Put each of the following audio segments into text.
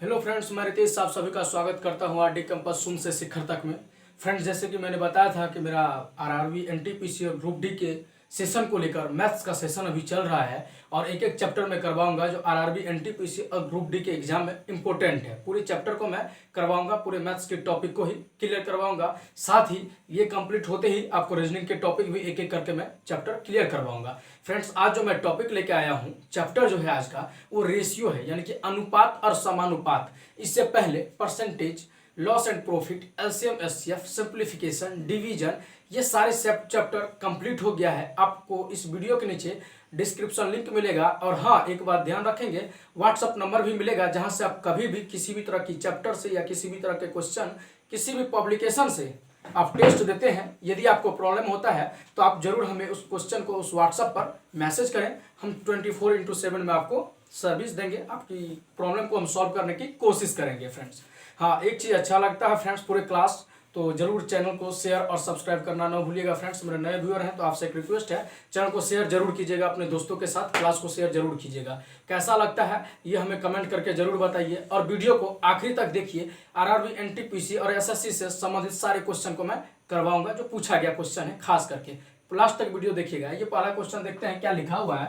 Hello friends, मैं रितेश आप सभी का स्वागत करता हूं आरडी कैंपस शून्य से शिखर तक में। फ्रेंड्स, जैसे कि मैंने बताया था कि मेरा आरआरबी एनटीपीसी और ग्रुप डी के सेशन को लेकर मैथ्स का सेशन अभी चल रहा है और एक एक चैप्टर में करवाऊंगा जो आरआरबी एनटीपीसी और ग्रुप डी के एग्जाम में इंपॉर्टेंट है। पूरे चैप्टर को मैं करवाऊंगा, पूरे मैथ्स के टॉपिक को ही क्लियर करवाऊंगा। साथ ही ये कंप्लीट होते ही आपको रीजनिंग के टॉपिक भी एक एक करके मैं चैप्टर क्लियर करवाऊंगा। फ्रेंड्स, आज जो मैं टॉपिक लेके आया हूँ, चैप्टर जो है आज का वो रेशियो है, यानी कि अनुपात और समानुपात। इससे पहले percentage, loss and profit, LCM HCF, simplification, division, ये सारे चैप्टर कंप्लीट हो गया है। आपको इस वीडियो के नीचे डिस्क्रिप्शन लिंक मिलेगा और हाँ, एक बात ध्यान रखेंगे, व्हाट्सअप नंबर भी मिलेगा जहां से आप कभी भी किसी भी तरह की चैप्टर से या किसी भी तरह के क्वेश्चन किसी भी पब्लिकेशन से आप टेस्ट देते हैं। यदि आपको प्रॉब्लम होता है तो आप जरूर हमें उस क्वेश्चन को उस व्हाट्सएप पर मैसेज करें। हम 24/7 में आपको सर्विस देंगे, आपकी प्रॉब्लम को हम सॉल्व करने की कोशिश करेंगे। फ्रेंड्स, हाँ, एक चीज़ अच्छा लगता है फ्रेंड्स पूरे क्लास, तो जरूर चैनल को शेयर और सब्सक्राइब करना ना भूलिएगा। फ्रेंड्स, मेरे नए व्यूअर हैं तो आपसे एक रिक्वेस्ट है, चैनल को शेयर जरूर कीजिएगा अपने दोस्तों के साथ, क्लास को शेयर जरूर कीजिएगा। कैसा लगता है ये हमें कमेंट करके जरूर बताइए और वीडियो को आखिरी तक देखिए। आरआरबी एनटीपीसी और एसएससी से संबंधित सारे क्वेश्चन को मैं करवाऊंगा, जो पूछा गया क्वेश्चन है खास करके। लास्ट तक वीडियो देखिएगा। ये पहला क्वेश्चन देखते हैं क्या लिखा हुआ है।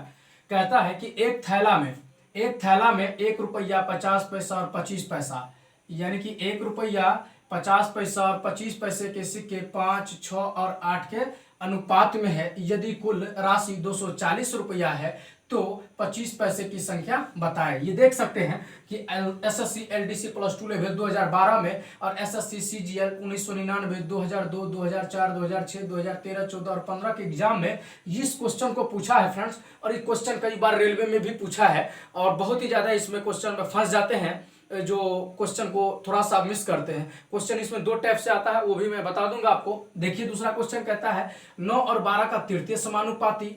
कहता है कि एक थैला में 1 रुपया 50 पैसा और 25 पैसा, यानी कि 1 रुपया 50 पैसा और 25 पैसे के सिक्के 5, 6 और 8 के अनुपात में है। यदि कुल राशि 240 रुपया है तो 25 पैसे की संख्या बताएं। ये देख सकते हैं कि एसएससी एलडीसी +2 लेवल 2012 में और एसएससी सीजीएल 1999, 2002, 2004, 2006, 2013, 14 और 15 के एग्जाम में इस क्वेश्चन को पूछा है फ्रेंड्स। और ये क्वेश्चन कई बार रेलवे में भी पूछा है और बहुत ही ज़्यादा इसमें क्वेश्चन में फंस जाते हैं जो क्वेश्चन को थोड़ा सा मिस करते हैं। क्वेश्चन इसमें 2 टाइप से आता है, वो भी मैं बता दूंगा आपको। देखिए, दूसरा क्वेश्चन कहता है 9 और 12 का तृतीय समानुपाती,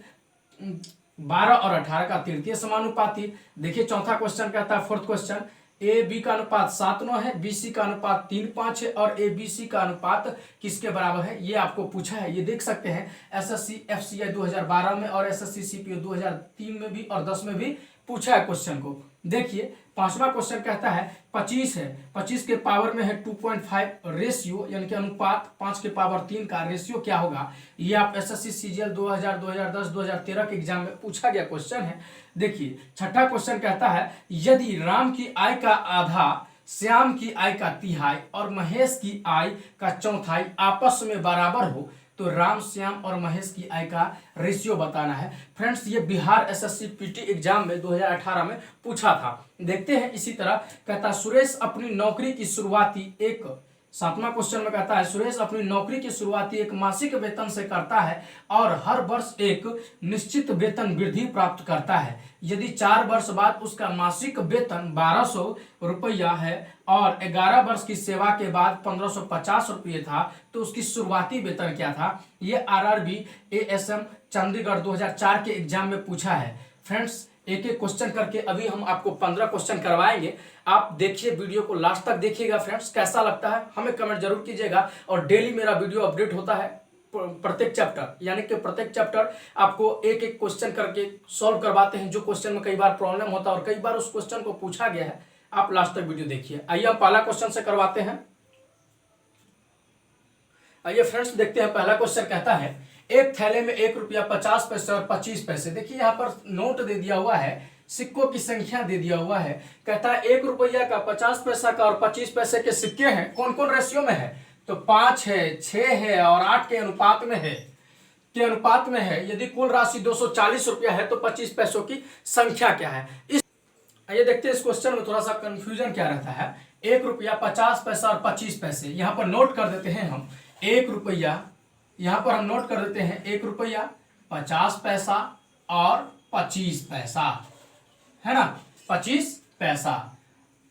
12 और 18 का तृतीय समानुपाती। देखिए, चौथा क्वेश्चन कहता है, फोर्थ क्वेश्चन, ए बी का अनुपात 7:9 है, बी सी का अनुपात 3:5 है और ए बी सी का अनुपात किसके बराबर है, ये आपको पूछा है। ये देख सकते हैं एसएससी एफसीआई 2012 में और एसएससी सीपीओ 2003 में भी और 10 में भी पूछा है क्वेश्चन को। देखिए, पांचवा क्वेश्चन कहता है 25 है, 25 के पावर में है 2.5 रेशियो, यानी कि अनुपात 5 के पावर 3 का रेशियो क्या होगा। ये आप एसएससी सीजीएल 2000, 2010, 2013 के एग्जाम में पूछा गया क्वेश्चन है। देखिए, छठा क्वेश्चन कहता है यदि राम की आय का आधा, श्याम की आय का तिहाई और महेश की आय का चौथाई आपस में बराबर हो तो राम, श्याम और महेश की आय का रेशियो बताना है। फ्रेंड्स, ये बिहार एसएससी पीटी एग्जाम में 2018 में पूछा था। देखते हैं इसी तरह कहता है सुरेश अपनी नौकरी की शुरुआती एक, 7वां क्वेश्चन में कहता है सुरेश अपनी नौकरी की शुरुआती एक मासिक वेतन से करता है और हर वर्ष एक निश्चित वेतन वृद्धि प्राप्त करता है। यदि 4 वर्ष बाद उसका मासिक वेतन 1200 रुपया है और 11 वर्ष की सेवा के बाद 1550 रुपये था तो उसकी शुरुआती वेतन क्या था। ये आरआरबी एएसएम चंडीगढ़ 2004 के एग्जाम में पूछा है। फ्रेंड्स, एक एक क्वेश्चन करके अभी हम आपको 15 क्वेश्चन करवाएंगे। आप देखिए, वीडियो को लास्ट तक देखिएगा। फ्रेंड्स, कैसा लगता है हमें कमेंट जरूर कीजिएगा और डेली मेरा वीडियो अपडेट होता है प्रत्येक चैप्टर, यानी कि प्रत्येक चैप्टर आपको एक एक क्वेश्चन करके सॉल्व करवाते हैं। जो क्वेश्चन में कई बार प्रॉब्लम होता है और कई बार उस क्वेश्चन को पूछा गया है, आप लास्ट तक वीडियो देखिए। आइए हम पहला क्वेश्चन से करवाते हैं। आइए फ्रेंड्स, देखते हैं पहला क्वेश्चन कहता है एक थैले में 1 रुपया 50 पैसे और 25 पैसे। देखिए, यहाँ पर नोट दे दिया हुआ है, सिक्कों की संख्या दे दिया हुआ है। कहता है 1 रुपया का, 50 पैसा का और 25 पैसे के सिक्के हैं, कौन कौन रेशियो में है, तो 5 है, 6 है और 8 के अनुपात में है। यदि कुल राशि 240 रुपया है तो 25 पैसों की संख्या क्या है। आइए देखते हैं इस क्वेश्चन में थोड़ा सा कंफ्यूजन क्या रहता है। 1 रुपया 50 पैसा और 25 पैसे, यहाँ पर नोट कर देते हैं हम 1 रुपया, यहाँ पर हम नोट कर देते हैं 1 रुपया 50 पैसा और 25 पैसा, है ना। 25 पैसा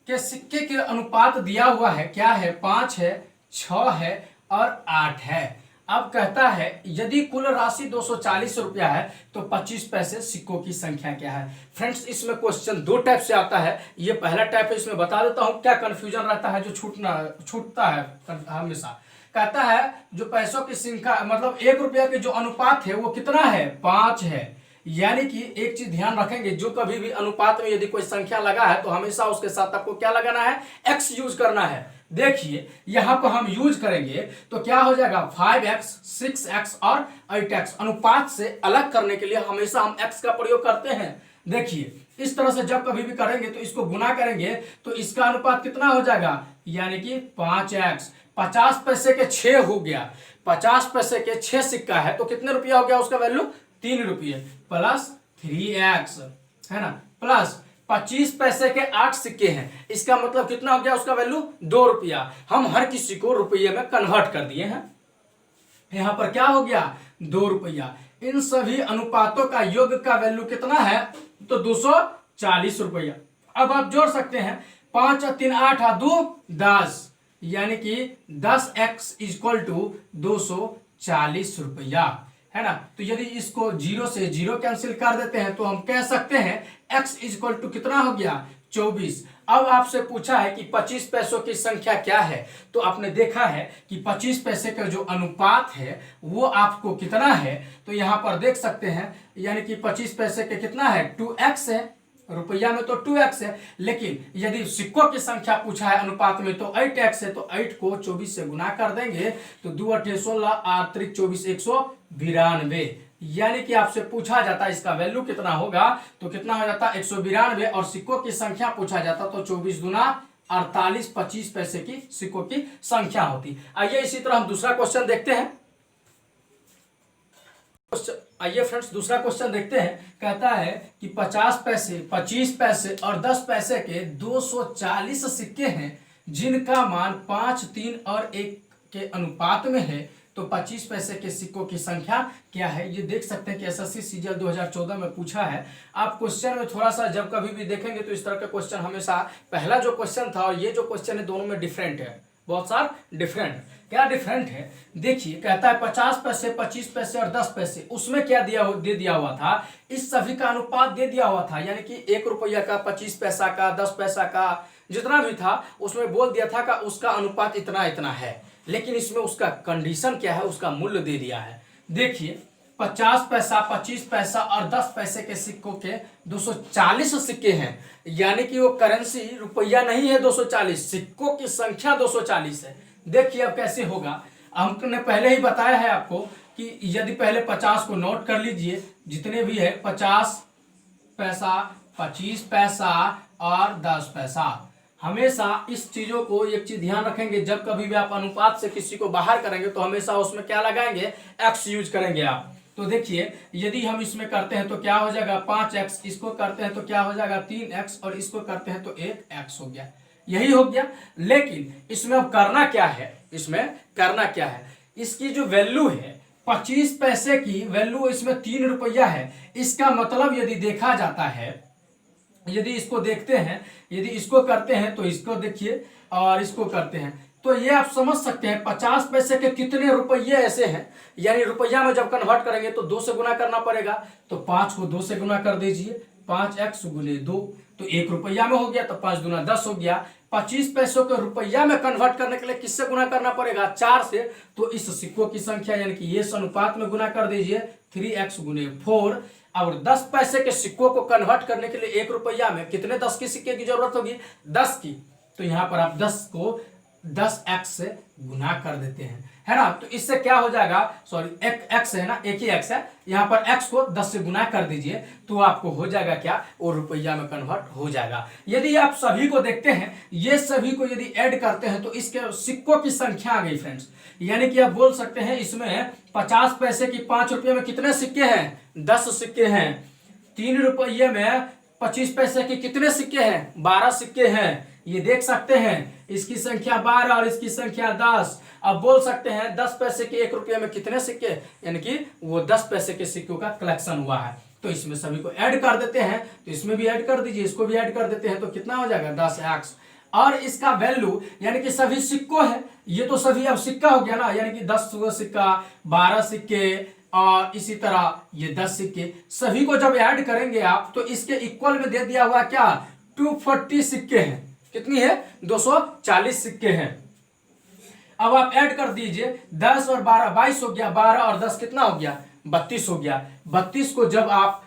के सिक्के के अनुपात दिया हुआ है, क्या है, 5 है, 6 है और 8 है। अब कहता है यदि कुल राशि 240 रुपया है तो 25 पैसे सिक्कों की संख्या क्या है। फ्रेंड्स, इसमें क्वेश्चन 2 टाइप से आता है। ये पहला टाइप है, इसमें बता देता हूं क्या कंफ्यूजन रहता है, जो छूटता है हमेशा। कहता है जो पैसों की संख्या, मतलब 1 रुपया के जो अनुपात है वो कितना है, 5 है। यानी कि एक चीज ध्यान रखेंगे, जो कभी भी अनुपात में यदि कोई संख्या लगा है तो हमेशा उसके साथ आपको क्या लगाना है, x यूज करना है। देखिए यहां पर हम यूज करेंगे तो क्या हो जाएगा 5x, 6x और 8x। अनुपात से अलग करने के लिए हमेशा हम x का प्रयोग करते हैं। देखिए इस तरह से जब कभी भी करेंगे तो इसको गुना करेंगे तो इसका अनुपात कितना हो जाएगा, यानी कि 5x। 50 पैसे के 6 हो गया, 50 पैसे के 6 सिक्का है तो कितने रुपया हो गया उसका वैल्यू, 3 रुपये प्लस 3x, है ना, प्लस 25 पैसे के 8 सिक्के हैं, इसका मतलब कितना हो गया उसका वैल्यू 2 रुपया। हम हर किसी को रुपये में कन्वर्ट कर दिए हैं, यहां पर क्या हो गया 2 रुपया। इन सभी अनुपातों का योग का वैल्यू कितना है, तो 240 रुपया। अब आप जोड़ सकते हैं, 5 और 3 8 और 2 10, यानी कि 10x इक्वल टू 240 रुपया, है ना। तो यदि इसको 0 से 0 कैंसिल कर देते हैं तो हम कह सकते हैं x इक्वल टू कितना हो गया 24। अब आपसे पूछा है कि 25 पैसों की संख्या क्या है, तो आपने देखा है कि 25 पैसे का जो अनुपात है वो आपको कितना है, तो यहां पर देख सकते हैं, यानी कि 25 पैसे के कितना है 2x है, रुपया में तो 2x है, लेकिन यदि सिक्कों की संख्या पूछा है अनुपात में तो 8x है, तो 8 को 24 से गुना कर देंगे तो 2 8 16 8 3 24 192, यानी कि आपसे पूछा जाता इसका वैल्यू कितना होगा, तो कितना हो जाता 192। और सिक्कों की संख्या पूछा जाता तो 24 दूना 48, 25 पैसे की सिक्कों की संख्या होती। आइए इसी तरह हम दूसरा क्वेश्चन देखते हैं। आइए फ्रेंड्स दूसरा क्वेश्चन देखते हैं। कहता है कि 50 पैसे, 25 पैसे और 10 पैसे के 240 सिक्के हैं जिनका मान 5, 3 और 1 के अनुपात में है, तो 25 पैसे के सिक्कों की संख्या क्या है। ये देख सकते हैं कि एसएससी सीजीएल 2014 में पूछा है। आप क्वेश्चन में थोड़ा सा जब कभी भी देखेंगे तो इस तरह का क्वेश्चन हमेशा, पहला जो क्वेश्चन था और ये जो क्वेश्चन है दोनों में डिफरेंट है, बहुत सारा डिफरेंट। क्या डिफरेंट है, देखिए कहता है 50 पैसे, 25 पैसे और 10 पैसे, उसमें क्या दे दिया हुआ था, इस सभी का अनुपात दे दिया हुआ था, यानी कि 1 रुपया का, 25 पैसा का, 10 पैसा का, जितना भी था उसमें बोल दिया था कि उसका अनुपात इतना इतना है। लेकिन इसमें उसका कंडीशन क्या है, उसका मूल्य दे दिया है। देखिए 50 पैसा, 25 पैसा और 10 पैसे के सिक्कों के 240 सिक्के हैं, यानी कि वो करेंसी रुपया नहीं है 240, सिक्कों की संख्या 240 है। देखिए अब कैसे होगा, हमने पहले ही बताया है आपको कि यदि पहले 50 को नोट कर लीजिए, जितने भी है 50 पैसा, 25 पैसा और 10 पैसा। हमेशा इस चीजों को एक चीज ध्यान रखेंगे, जब कभी भी आप अनुपात से किसी को बाहर करेंगे तो हमेशा उसमें क्या लगाएंगे, x यूज करेंगे आप। तो देखिए यदि हम इसमें करते हैं तो क्या हो जाएगा 5x, इसको करते हैं तो क्या हो जाएगा 3x और इसको करते हैं तो 1x हो गया, यही हो गया। लेकिन इसमें अब करना क्या है, इसमें करना क्या है, इसकी जो वैल्यू है 25 पैसे की वैल्यू इसमें 3 रुपया है। इसका मतलब यदि देखा जाता है, यदि इसको देखते हैं, यदि इसको करते हैं तो इसको देखिए और इसको करते हैं तो ये आप समझ सकते हैं 50 पैसे के कितने रुपये ऐसे हैं, यानी रुपया में जब कन्वर्ट करेंगे तो 2 से गुना करना पड़ेगा, तो 5 को 2 से गुना कर दीजिए, 5x गुने 2 तो 1 रुपया में हो गया, तो 5 दूना 10 हो गया। 25 पैसों को रुपया में कन्वर्ट करने के लिए किससे गुना करना पड़ेगा, 4 से, तो इस सिक्कों की संख्या यानी कि ये अनुपात में गुना कर दीजिए 3x गुने 4। और 10 पैसे के सिक्कों को कन्वर्ट करने के लिए 1 रुपया में कितने 10 के सिक्के की जरूरत होगी, 10 की, तो यहां पर आप 10 को 10x से गुना कर देते हैं, है ना। तो इससे क्या हो जाएगा, सॉरी एक x है ना, एक ही x है, यहाँ पर x को 10 से गुना कर दीजिए तो आपको हो जाएगा क्या, वो रुपया में कन्वर्ट हो जाएगा। यदि आप सभी को देखते हैं, ये सभी को यदि ऐड करते हैं तो इसके सिक्कों की संख्या आ गई फ्रेंड्स, यानी कि आप बोल सकते हैं इसमें 50 पैसे की 5 रुपये में कितने सिक्के हैं, 10 सिक्के हैं। 3 रुपये में 25 पैसे के कितने सिक्के हैं, 12 सिक्के हैं। ये देख सकते हैं इसकी संख्या 12 और इसकी संख्या 10। अब बोल सकते हैं 10 पैसे के 1 रुपये में कितने सिक्के, यानी कि वो 10 पैसे के सिक्कों का कलेक्शन हुआ है। तो इसमें सभी को ऐड कर देते हैं, तो इसमें भी ऐड कर दीजिए, इसको भी ऐड कर देते हैं, तो कितना हो जाएगा 10x। और इसका वैल्यू यानी कि सभी सिक्कों है, ये तो सभी अब सिक्का हो गया ना, यानी कि 10 सिक्का, 12 सिक्के और इसी तरह ये 10 सिक्के, सभी को जब ऐड करेंगे आप तो इसके इक्वल में दे दिया हुआ क्या, 240 सिक्के हैं। कितनी है, 240 सिक्के हैं। अब आप ऐड कर दीजिए, 10 और 12 22 हो गया, 12 और 10 कितना हो गया, 32 हो गया। 32 को जब आप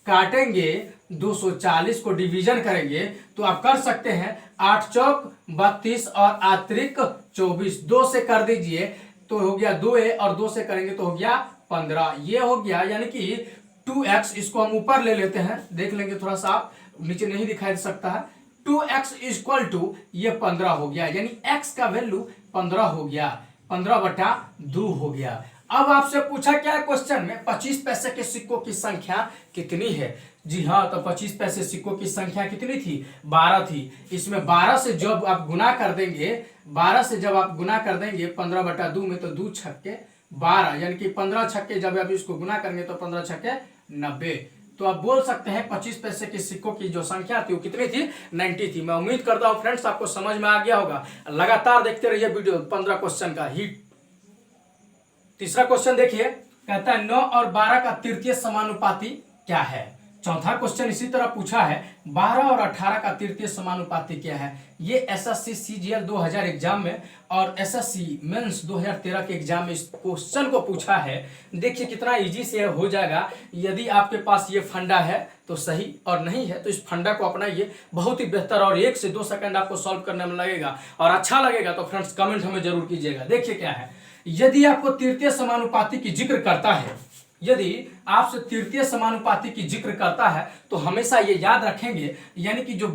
काटेंगे, 240 को डिवीजन करेंगे तो आप कर सकते हैं 8 चौक 32 और अतिरिक्त 24, 2 से कर दीजिए तो हो गया 2a और 2 से करेंगे तो हो गया 15। ये हो गया यानी कि 2x, इसको हम ऊपर ले लेते हैं, देख लेंगे थोड़ा सा, आप नीचे नहीं दिखाई दे सकता है। 2x इक्वल टू ये 15 हो गया, यानी x का वैल्यू 15 हो गया, 15/2 हो गया। अब आपसे पूछा क्या है क्वेश्चन में, 25 पैसे के सिक्कों की संख्या कितनी है? जी हाँ, तो 25 पैसे सिक्कों की संख्या कितनी थी? 12 थी। इसमें 12 से जब आप गुना कर देंगे, 12 से जब आप गुना कर देंगे 15/2 में, तो 2 छक्के 12, यानी कि 15 छक्के जब आप इसको गुना करेंगे तो 15 छक्के 90। तो आप बोल सकते हैं 25 पैसे के सिक्कों की जो संख्या थी वो कितनी थी? 90 थी। मैं उम्मीद करता हूँ फ्रेंड्स आपको समझ में आ गया होगा। लगातार देखते रहिए वीडियो, 15 क्वेश्चन का हिट। तीसरा क्वेश्चन देखिए, कहता है 9 और 12 का तृतीय समानुपाती क्या है? चौथा क्वेश्चन इसी तरह पूछा है, 12 और 18 का तृतीय समानुपाती क्या है? ये एसएससी सीजीएल 2000 एग्जाम में और एसएससी मेंस 2013 के एग्जाम में इस क्वेश्चन को पूछा है। देखिए कितना इजी से हो जाएगा। यदि आपके पास ये फंडा है तो सही, और नहीं है तो इस फंडा को अपनाइए, बहुत ही बेहतर, और 1 से 2 सेकंड आपको सॉल्व करने में लगेगा। और अच्छा लगेगा तो फ्रेंड्स कमेंट हमें जरूर कीजिएगा। देखिए क्या है, यदि आपको तृतीय समानुपाती की जिक्र करता है, यदि आपसे तृतीय समानुपाती की जिक्र करता है तो हमेशा ये याद रखेंगे, यानी कि जो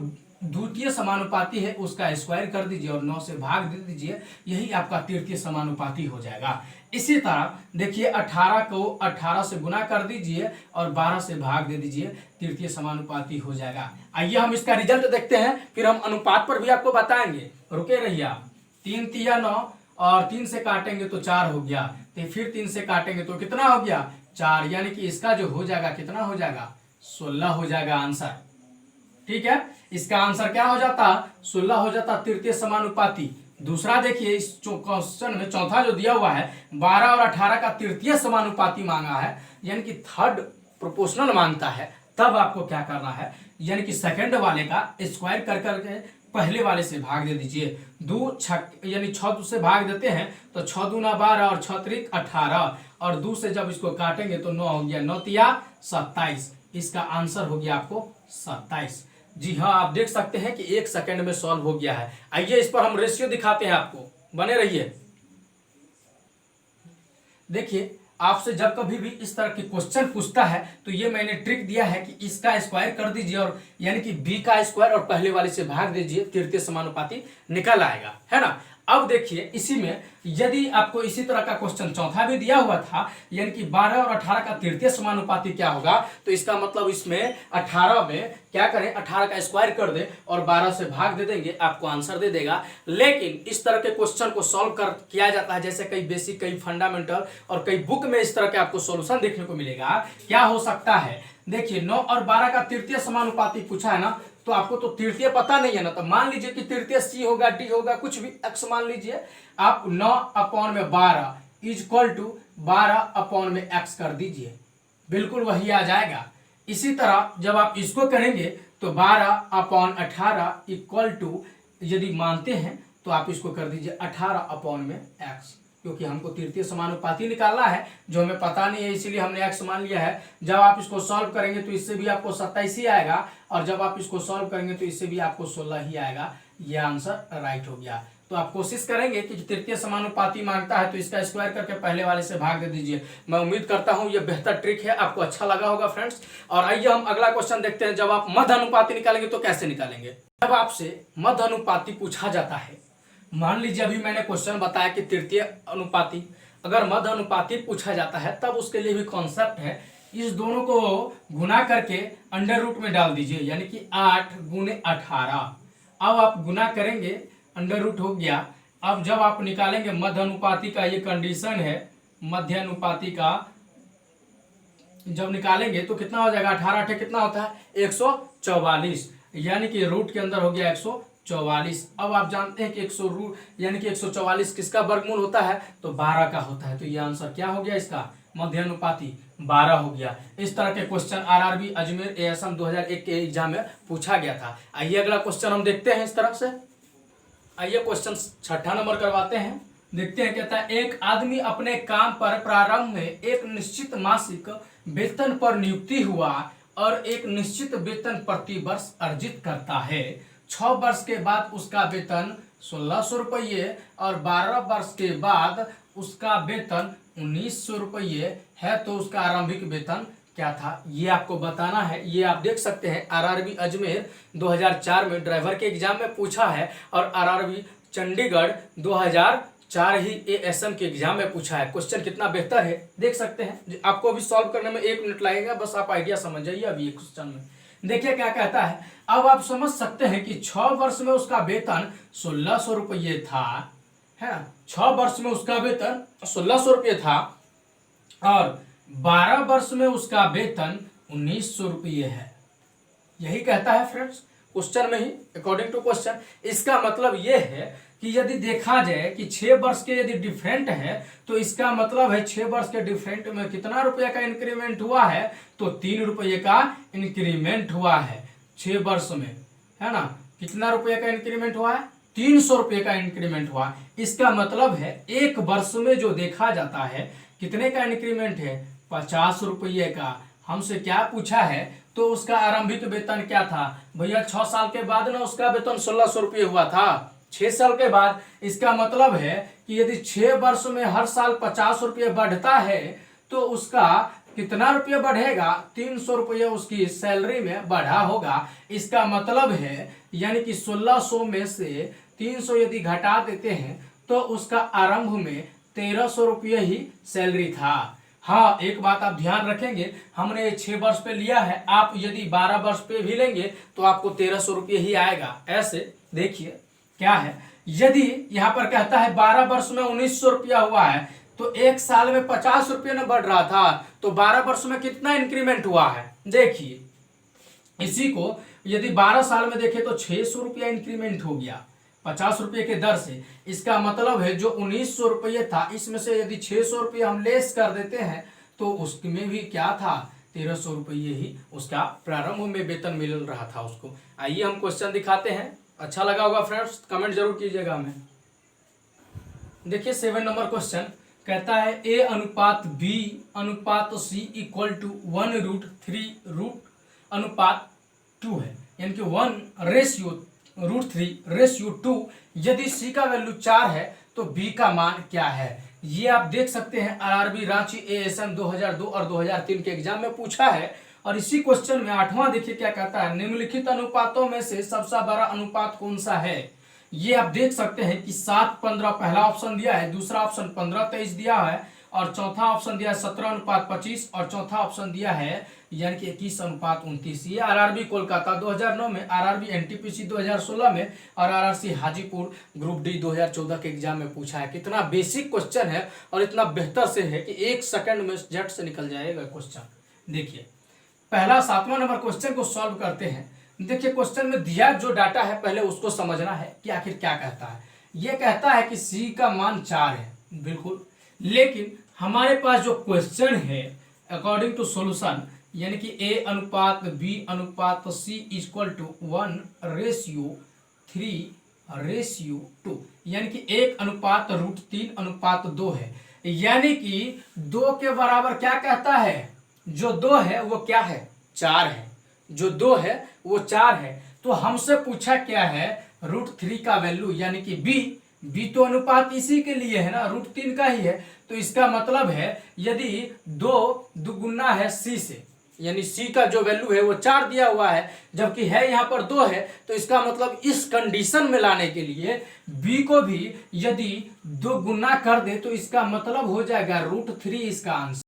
द्वितीय समानुपाती है उसका स्क्वायर कर दीजिए और 9 से भाग दे दीजिए, यही आपका तृतीय समानुपाती हो जाएगा। इसी तरह देखिए 18 को 18 से गुना कर दीजिए और 12 से भाग दे दीजिए, तृतीय समानुपाती हो जाएगा। आइए हम इसका रिजल्ट देखते हैं, फिर हम अनुपात पर भी आपको बताएंगे। रुके रहिए आप। 3 तिया 9 और 3 से काटेंगे तो 4 हो गया, तो फिर 3 से काटेंगे तो कितना हो गया? 4, यानी कि इसका जो हो जाएगा कितना हो जाएगा? 16 हो जाएगा आंसर। ठीक है, इसका आंसर क्या हो जाता? 16 हो जाता तृतीय समानुपाती। दूसरा देखिए, इस क्वेश्चन में चौथा जो दिया हुआ है 12 और 18 का तृतीय समानुपाती मांगा है, यानी कि थर्ड प्रोपोर्शनल मांगता है, तब आपको क्या करना है, यानी कि सेकंड वाले का स्क्वायर कर करके पहले वाले से भाग दे दीजिए। 2 छक यानी 6 से भाग देते हैं तो 6 दूना 12 और 6 त्रिक 18, और 2 से जब इसको काटेंगे तो 9 हो गया, 9 तिया 27। इसका आंसर हो गया आपको 27। जी हाँ, आप देख सकते हैं कि 1 सेकंड में सॉल्व हो गया है। आइए इस पर हम रेशियो दिखाते हैं आपको, बने रहिए। देखिए आपसे जब कभी भी इस तरह के क्वेश्चन पूछता है तो ये मैंने ट्रिक दिया है कि इसका स्क्वायर कर दीजिए, और यानी कि बी का स्क्वायर और पहले वाले से भाग दीजिए, तृतीय समानुपाती निकल आएगा, है ना। अब देखिए इसी में यदि आपको इसी तरह का क्वेश्चन चौथा भी दिया हुआ था, यानी कि 12 और 18 का तृतीय समानुपाती क्या होगा, तो इसका मतलब इसमें 18 में क्या करें, 18 का स्क्वायर कर दे और 12 से भाग दे देंगे, आपको आंसर दे देगा। लेकिन इस तरह के क्वेश्चन को सॉल्व कर किया जाता है, जैसे कई बेसिक, कई फंडामेंटल और कई बुक में इस तरह के आपको सॉल्यूशन देखने को मिलेगा। क्या हो सकता है, देखिए 9 और 12 का तृतीय समानुपाती पूछा है ना, तो आपको तो तृतीय पता नहीं है ना, तो मान लीजिए कि तृतीय सी होगा, डी होगा, कुछ भी एक्स मान लीजिए आप। 9/12 इक्वल टू 12/x कर दीजिए, बिल्कुल वही आ जाएगा। इसी तरह जब आप इसको करेंगे तो 12/18 इक्वल टू, यदि मानते हैं तो आप इसको कर दीजिए 18/x, क्योंकि हमको तृतीय समानुपाती निकालना है जो हमें पता नहीं है, इसीलिए हमने x मान लिया है। जब आप इसको सॉल्व करेंगे तो इससे भी आपको 27 ही आएगा, और जब आप इसको सॉल्व करेंगे तो इससे भी आपको 16 ही आएगा। ये आंसर राइट हो गया। तो आप कोशिश करेंगे कि तृतीय समानुपाती मांगता है तो इसका स्क्वायर करके पहले वाले से भाग दे दीजिए। मैं उम्मीद करता हूं ये बेहतर ट्रिक है, आपको अच्छा लगा होगा फ्रेंड्स। और आइए हम अगला क्वेश्चन देखते हैं। जब आप मध्य अनुपाती निकालेंगे तो कैसे निकालेंगे? जब आपसे मध्य अनुपाती पूछा जाता है, मान लीजिए अभी मैंने क्वेश्चन बताया कि तृतीय अनुपाती, अगर मध्य अनुपाती पूछा जाता है तब उसके लिए भी कॉन्सेप्ट है, इस दोनों को गुना करके अंडर रूट में डाल दीजिए, यानी कि 8 गुने 18। अब आप गुना करेंगे, अंडर रूट हो गया। अब जब आप निकालेंगे मध्य अनुपाती का, ये कंडीशन है मध्य अनुपाती का, जब निकालेंगे तो कितना हो जाएगा, 18 कितना होता है 144, यानी कि रूट के अंदर हो गया 144। अब आप जानते हैं कि 100 रूट यानी कि 144 किसका वर्गमूल होता है, तो 12 का होता है। तो ये आंसर क्या हो गया, इसका मध्य अनुपाती 12 हो गया। इस तरह के क्वेश्चन आरआरबी अजमेर एएसएम 2001 के एग्जाम में पूछा गया था। आइए अगला क्वेश्चन हम देखते हैं इस तरह से। आइए क्वेश्चन 6ठा नंबर करवाते हैं, देखते हैं। कहता है एक आदमी अपने काम पर प्रारंभ में एक निश्चित मासिक वेतन पर नियुक्ति हुआ और एक निश्चित वेतन प्रति वर्ष अर्जित करता है। 6 वर्ष के बाद उसका वेतन 1600 रुपये और 12 वर्ष के बाद उसका वेतन 1900 रुपये है, तो उसका आरंभिक वेतन क्या था, ये आपको बताना है। ये आप देख सकते हैं आरआरबी अजमेर 2004 में ड्राइवर के एग्जाम में पूछा है और आरआरबी चंडीगढ़ 2004 ही एएसएम के एग्जाम में पूछा है। क्वेश्चन कितना बेहतर है देख सकते हैं। आपको अभी सॉल्व करने में 1 मिनट लगेगा, बस आप आइडिया समझ जाइए। अभी क्वेश्चन में देखिए क्या कहता है। अब आप समझ सकते हैं कि 6 वर्ष में उसका वेतन 1600 रुपये था, है ना। 6 वर्ष में उसका वेतन 1600 रुपये था और 12 वर्ष में उसका वेतन 1900 रुपये है। यही कहता है फ्रेंड्स क्वेश्चन में ही, अकॉर्डिंग टू क्वेश्चन। इसका मतलब यह है कि यदि देखा जाए कि 6 वर्ष के यदि डिफरेंट है तो इसका मतलब है 6 वर्ष के डिफरेंट में कितना रुपये का इंक्रीमेंट हुआ है, तो 3 रुपये का इंक्रीमेंट हुआ है 6 वर्ष में, है ना। कितना रुपये का इंक्रीमेंट हुआ है, 300 रुपये का इंक्रीमेंट हुआ। इसका मतलब है 1 वर्ष में जो देखा जाता है कितने का इंक्रीमेंट है, 50 रुपये का। हमसे क्या पूछा है, तो उसका आरंभिक वेतन क्या था भैया, 6 साल के बाद ना उसका वेतन 1600 रुपये हुआ था, 6 साल के बाद। इसका मतलब है कि यदि 6 वर्ष में हर साल 50 रुपये बढ़ता है तो उसका कितना रुपये बढ़ेगा, 300 रुपये उसकी सैलरी में बढ़ा होगा। इसका मतलब है यानी कि 1600 में से 300 यदि घटा देते हैं तो उसका आरंभ में 1300 रुपये ही सैलरी था। हाँ, एक बात आप ध्यान रखेंगे, हमने 6 वर्ष पे लिया है, आप यदि 12 वर्ष पे भी लेंगे तो आपको 1300 रुपये ही आएगा। ऐसे देखिए क्या है, यदि यहाँ पर कहता है 12 वर्ष में 1900 रुपया हुआ है तो 1 साल में 50 रुपये न बढ़ रहा था, तो 12 वर्ष में कितना इंक्रीमेंट हुआ है। देखिए इसी को यदि 12 साल में देखें तो 600 रुपया इंक्रीमेंट हो गया 50 रुपये के दर से। इसका मतलब है जो 1900 रुपये था इसमें से यदि 600 रुपये हम लेस कर देते हैं तो उसमें भी क्या था, 1300 रुपये ही उसका प्रारंभ में वेतन मिल रहा था उसको। आइए हम क्वेश्चन दिखाते हैं। अच्छा लगा होगा फ्रेंड्स, कमेंट जरूर कीजिएगा हमें। देखिए 7 नंबर क्वेश्चन कहता है A अनुपात B अनुपात C इक्वल टू 1/3√2 है, यानी कि 1/√3/2। यदि C का वैल्यू 4 है तो B का मान क्या है। ये आप देख सकते हैं आरआरबी रांची एएसएम 2002 और 2003 के एग्जाम में पूछा है। और इसी क्वेश्चन में 8वां देखिए क्या कहता है, निम्नलिखित अनुपातों में से सबसे बड़ा अनुपात कौन सा है। ये आप देख सकते हैं कि 7:15 पहला ऑप्शन दिया है, दूसरा ऑप्शन 15:23 दिया है और चौथा ऑप्शन दिया है 17:25 और चौथा ऑप्शन दिया है यानी कि 21:29। ये आरआरबी कोलकाता 2009 में, आरआरबी एनटीपीसी 2016 में और आरआरसी हाजीपुर ग्रुप डी 2014 के एग्जाम में पूछा है। कितना बेसिक क्वेश्चन है और इतना बेहतर से है कि 1 सेकंड में झट से निकल जाएगा क्वेश्चन। देखिए पहला 7वां नंबर क्वेश्चन को सॉल्व करते हैं। देखिए क्वेश्चन में दिया जो डाटा है पहले उसको समझना है कि आखिर क्या कहता है। यह कहता है कि C का मान 4 है, बिल्कुल, लेकिन हमारे पास जो क्वेश्चन है अकॉर्डिंग टू सॉल्यूशन यानी कि A अनुपात B अनुपात C इक्वल टू 1/3/2 यानी कि 1/√3/2 है, यानी कि 2 के बराबर क्या कहता है, जो 2 है वो क्या है, 4 है। जो 2 है वो 4 है। तो हमसे पूछा क्या है, √3 का वैल्यू यानी कि B तो अनुपात इसी के लिए है ना, √3 का ही है। तो इसका मतलब है यदि 2 दुगुना है C से, यानी C का जो वैल्यू है वो 4 दिया हुआ है जबकि है यहाँ पर 2 है, तो इसका मतलब इस कंडीशन में लाने के लिए B को भी यदि 2 गुना कर दे तो इसका मतलब हो जाएगा √3 इसका आंसर।